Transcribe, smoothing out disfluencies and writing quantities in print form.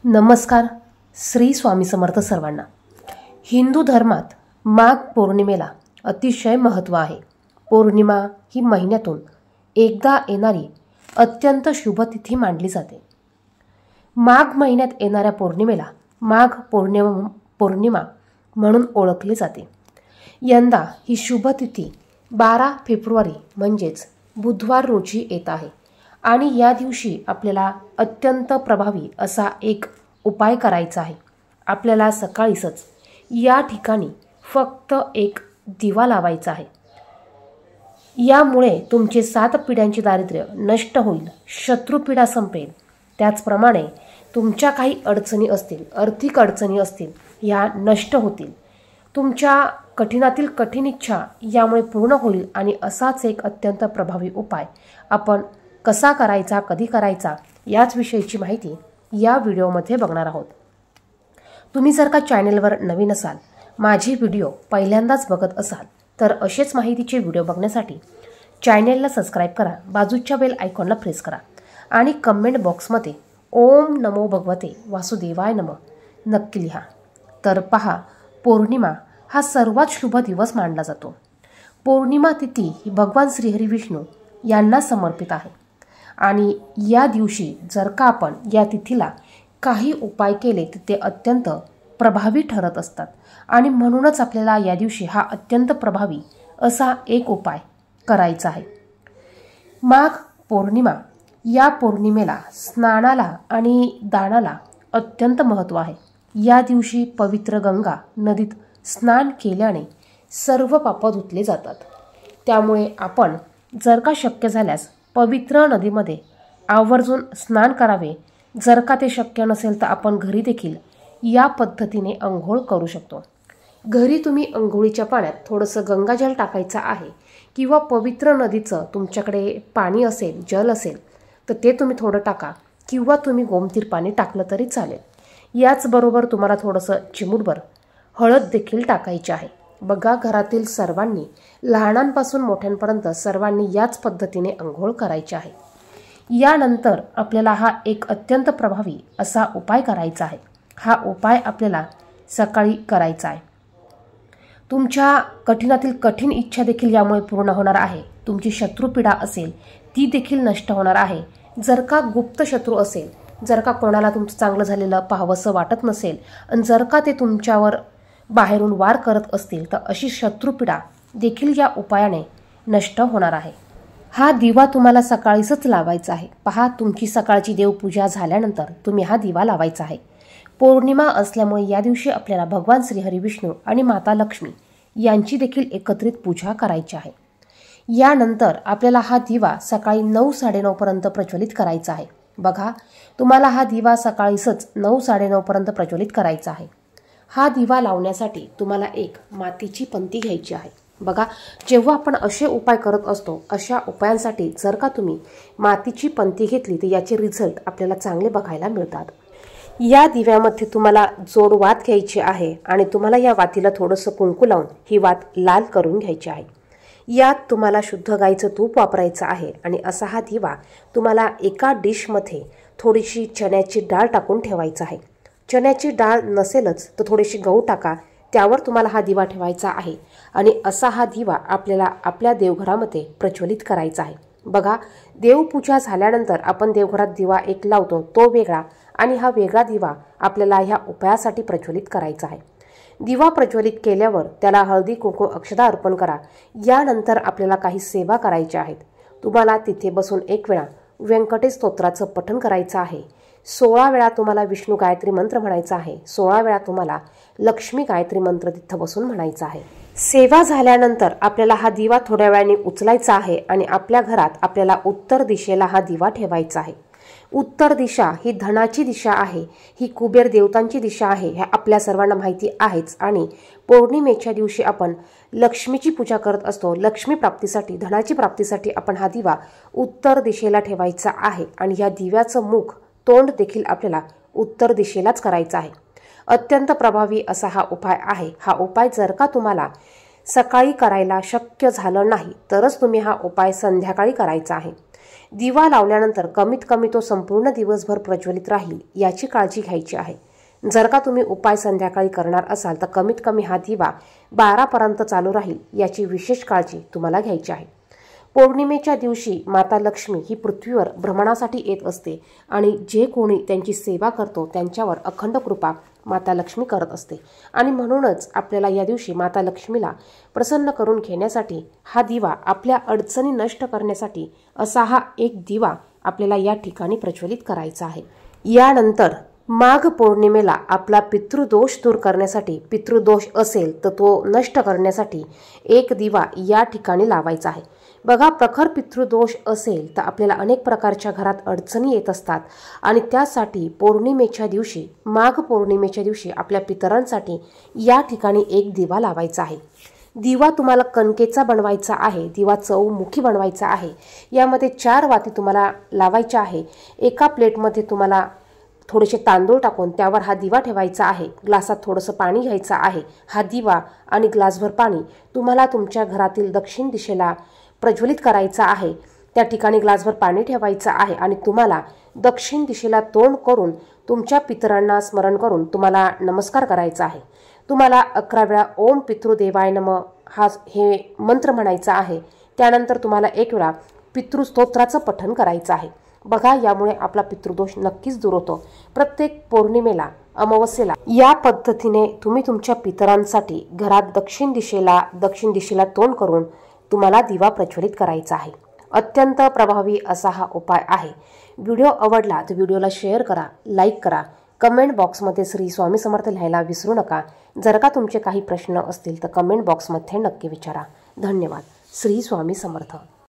नमस्कार. श्री स्वामी समर्थ सर्वांना. हिंदू धर्मात माघ पौर्णिमेला अतिशय महत्त्व आहे. पौर्णिमा ही महिन्यातून एकदा येणारी अत्यंत शुभ तिथी मानली जाते. माघ महिन्यात येणाऱ्या पौर्णिमेला माघ पौर्णिमा म्हणून ओळखले जाते. यंदा ही शुभ तिथी 12 फेब्रुवारी म्हणजेच बुधवार रोजी येत आहे आणि या दिवशी आपल्याला अत्यंत प्रभावी असा एक उपाय करायचा आहे. आपल्याला सकाळीच या ठिकाणी फक्त एक दिवा लावायचा आहे. यामुळे तुमचे 7 पिढ्यांचे दारिद्र्य नष्ट होईल, शत्रुपीडा संपेल. त्याचप्रमाणे तुमच्या काही अडचणी असतील, आर्थिक अडचणी असतील, ह्या नष्ट होतील. तुमच्या कठीणातील कठीण इच्छा यामुळे पूर्ण होईल आणि असाच एक अत्यंत प्रभावी उपाय आपण कसा करायचा, कधी करायचा याच विषयीची माहिती या व्हिडिओमध्ये बघणार आहोत. तुम्ही जर का चॅनेलवर नवीन असाल, माझे व्हिडिओ पहिल्यांदाच बघत असाल तर असेच माहितीचे व्हिडिओ बघण्यासाठी चॅनेलला सबस्क्राईब करा, बाजूच्या बेल आयकॉनला प्रेस करा आणि कमेंट बॉक्समध्ये ओम नमो भगवते वासुदेवाय नमः नक्की लिहा. तर पहा, पौर्णिमा हा सर्वात शुभ दिवस मानला जातो. पौर्णिमा तिथी ही भगवान श्रीहरी विष्णू यांना समर्पित आहे आणि या दिवशी जर का आपण या तिथीला काही उपाय केले तर ते अत्यंत प्रभावी ठरत असतात आणि म्हणूनच आपल्याला या दिवशी हा अत्यंत प्रभावी असा एक उपाय करायचा आहे. माघ पौर्णिमा या पौर्णिमेला स्नानाला आणि दानाला अत्यंत महत्त्व आहे. या दिवशी पवित्र गंगा नदीत स्नान केल्याने सर्व पाप धुतले जातात. त्यामुळे आपण जर का शक्य झाल्यास पवित्र नदीमध्ये आवर्जून स्नान करावे. जर का ते शक्य नसेल तर आपण घरी देखील या पद्धतीने अंघोळ करू शकतो. घरी तुम्ही अंघोळीच्या पाण्यात थोडंसं गंगाजल टाकायचं आहे किंवा पवित्र नदीचं तुमच्याकडे पाणी असेल, जल असेल तर ते तुम्ही थोडं टाका किंवा तुम्ही गोमतीर पाणी टाकलं तरी चालेल. याचबरोबर तुम्हाला थोडंसं चिमूटभर हळद देखील टाकायची आहे. बघा, घरातील सर्वांनी, लहानांपासून मोठ्यांपर्यंत सर्वांनी याच पद्धतीने अंघोळ करायची आहे. यानंतर आपल्याला हा एक अत्यंत प्रभावी असा उपाय करायचा आहे. हा उपाय आपल्याला सकाळी करायचा आहे. तुमच्या कठीणातील कठीण इच्छा देखील यामुळे पूर्ण होणार आहे. तुमची शत्रुपीडा असेल ती देखील नष्ट होणार आहे. जर का गुप्त शत्रू असेल, जर का कोणाला तुमचं चांगलं झालेलं पाहावंसं वाटत नसेल आणि जर का ते तुमच्यावर बाहेरून वार करत असतील तर अशी शत्रुपीडा देखील या उपायाने नष्ट होणार आहे. हा दिवा तुम्हाला सकाळीच लावायचा आहे. पहा, तुमची सकाळची देवपूजा झाल्यानंतर तुम्ही हा दिवा लावायचा आहे. पौर्णिमा असल्यामुळे या दिवशी आपल्याला भगवान श्रीहरी विष्णू आणि माता लक्ष्मी यांची देखील एकत्रित पूजा करायची आहे. यानंतर आपल्याला हा दिवा सकाळी 9-9:30 पर्यंत प्रज्वलित करायचा आहे. बघा, तुम्हाला हा दिवा सकाळीच 9-9:30 पर्यंत प्रज्वलित करायचा आहे. हा दिवा लावण्यासाठी तुम्हाला एक मातीची पंती घ्यायची आहे. बघा, जेव्हा आपण असे उपाय करत असतो, अशा उपायांसाठी जर का तुम्ही मातीची पंती घेतली तर याचे रिझल्ट आपल्याला चांगले बघायला मिळतात. या दिव्यामध्ये तुम्हाला जोड वात घ्यायची आहे आणि तुम्हाला या वातीला थोडंसं कुंकू लावून ही वात लाल करून घ्यायची आहे. यात तुम्हाला शुद्ध गाईचं तूप वापरायचं आहे आणि असा हा दिवा तुम्हाला एका डिशमध्ये थोडीशी चण्याची डाळ टाकून ठेवायचा आहे. चण्याची डाळ नसेलच तर थोडीशी गहू टाका, त्यावर तुम्हाला हा दिवा ठेवायचा आहे आणि असा हा दिवा आपल्याला आपल्या देवघरामध्ये प्रज्वलित करायचा आहे. बघा, देवपूजा झाल्यानंतर आपण देवघरात दिवा एक लावतो तो वेगळा आणि हा वेगळा दिवा आपल्याला ह्या उपायासाठी प्रज्वलित करायचा आहे. दिवा प्रज्वलित केल्यावर त्याला हळदी कुंकू अक्षता अर्पण करा. यानंतर आपल्याला काही सेवा करायच्या आहेत. तुम्हाला तिथे बसून एक वेळा व्यंकटेश स्तोत्राचं पठण करायचं आहे. 16 वेळा तुम्हाला विष्णू गायत्री मंत्र म्हणायचा आहे. 16 वेळा तुम्हाला लक्ष्मी गायत्री मंत्र तिथं बसून म्हणायचा आहे. सेवा झाल्यानंतर आपल्याला हा दिवा थोड्या वेळाने उचलायचा आहे आणि आपल्या घरात आपल्याला उत्तर दिशेला हा दिवा ठेवायचा आहे. उत्तर दिशा ही धनाची दिशा आहे, ही कुबेर देवतांची दिशा आहे, हे आपल्या सर्वांना माहिती आहेच. आणि पौर्णिमेच्या दिवशी आपण लक्ष्मीची पूजा करत असतो. लक्ष्मी प्राप्तीसाठी, धनाची प्राप्तीसाठी आपण हा दिवा उत्तर दिशेला ठेवायचा आहे आणि या दिव्याचं मुख, तोंड देखील आपल्याला उत्तर दिशेलाच करायचं आहे. अत्यंत प्रभावी असा हा उपाय आहे. हा उपाय जर का तुम्हाला सकाळी करायला शक्य झालं नाही तरच तुम्ही हा उपाय संध्याकाळी करायचा आहे. दिवा लावल्यानंतर कमीत कमी तो संपूर्ण दिवसभर प्रज्वलित राहील याची काळजी घ्यायची आहे. जर का तुम्ही उपाय संध्याकाळी करणार असाल तर कमीत कमी हा दिवा 12 पर्यंत चालू राहील याची विशेष काळजी तुम्हाला घ्यायची आहे. पौर्णिमेच्या दिवशी माता लक्ष्मी ही पृथ्वीवर भ्रमणासाठी येत असते आणि जे कोणी त्यांची सेवा करतो त्यांच्यावर अखंड कृपा माता लक्ष्मी करत असते आणि म्हणूनच आपल्याला या दिवशी माता लक्ष्मीला प्रसन्न करून घेण्यासाठी हा दिवा आपल्या अडचणी नष्ट करण्यासाठी असा हा एक दिवा आपल्याला या ठिकाणी प्रज्वलित करायचा आहे. यानंतर माघ पौर्णिमेला आपला पितृदोष दूर करण्यासाठी, पितृदोष असेल तर तो नष्ट करण्यासाठी एक दिवा या ठिकाणी लावायचा आहे. बघा, प्रखर पितृदोष असेल तर आपल्याला अनेक प्रकारच्या घरात अडचणी येत असतात आणि त्यासाठी पौर्णिमेच्या दिवशी, माघ पौर्णिमेच्या दिवशी आपल्या पितरांसाठी या ठिकाणी एक दिवा लावायचा आहे. दिवा तुम्हाला कणकेचा बनवायचा आहे, दिवा चौमुखी बनवायचा आहे. यामध्ये 4 वाती तुम्हाला लावायच्या आहे. एका प्लेटमध्ये तुम्हाला थोडेसे तांदूळ टाकून त्यावर हा दिवा ठेवायचा आहे. ग्लासात थोडंसं पाणी घ्यायचं आहे. हा दिवा आणि ग्लासभर पाणी तुम्हाला तुमच्या घरातील दक्षिण दिशेला प्रज्वलित करायचा आहे. त्या ठिकाणी ग्लासभर पाणी ठेवायचं आहे आणि तुम्हाला दक्षिण दिशेला तोंड करून तुमच्या पितरांना स्मरण करून तुम्हाला नमस्कार करायचा आहे. तुम्हाला 11 वेळा ओम पितृदेवाय नमः हे मंत्र म्हणायचा आहे. त्यानंतर तुम्हाला 1 वेळा पितृस्तोत्राचं पठण करायचं आहे. बघा, यामुळे आपला पितृदोष नक्कीच दूर होतो. प्रत्येक पौर्णिमेला, अमावस्येला या पद्धतीने तुम्ही तुमच्या पितरांसाठी घरात दक्षिण दिशेला तोंड करून तुम्हाला दिवा प्रज्वलित करायचा आहे. अत्यंत प्रभावी असा हा उपाय आहे. व्हिडिओ आवडला तर व्हिडिओला शेअर करा, लाईक करा. कमेंट बॉक्समध्ये श्री स्वामी समर्थ लिहायला विसरू नका. जर का तुमचे काही प्रश्न असतील तर कमेंट बॉक्समध्ये नक्की विचारा. धन्यवाद. श्री स्वामी समर्थ.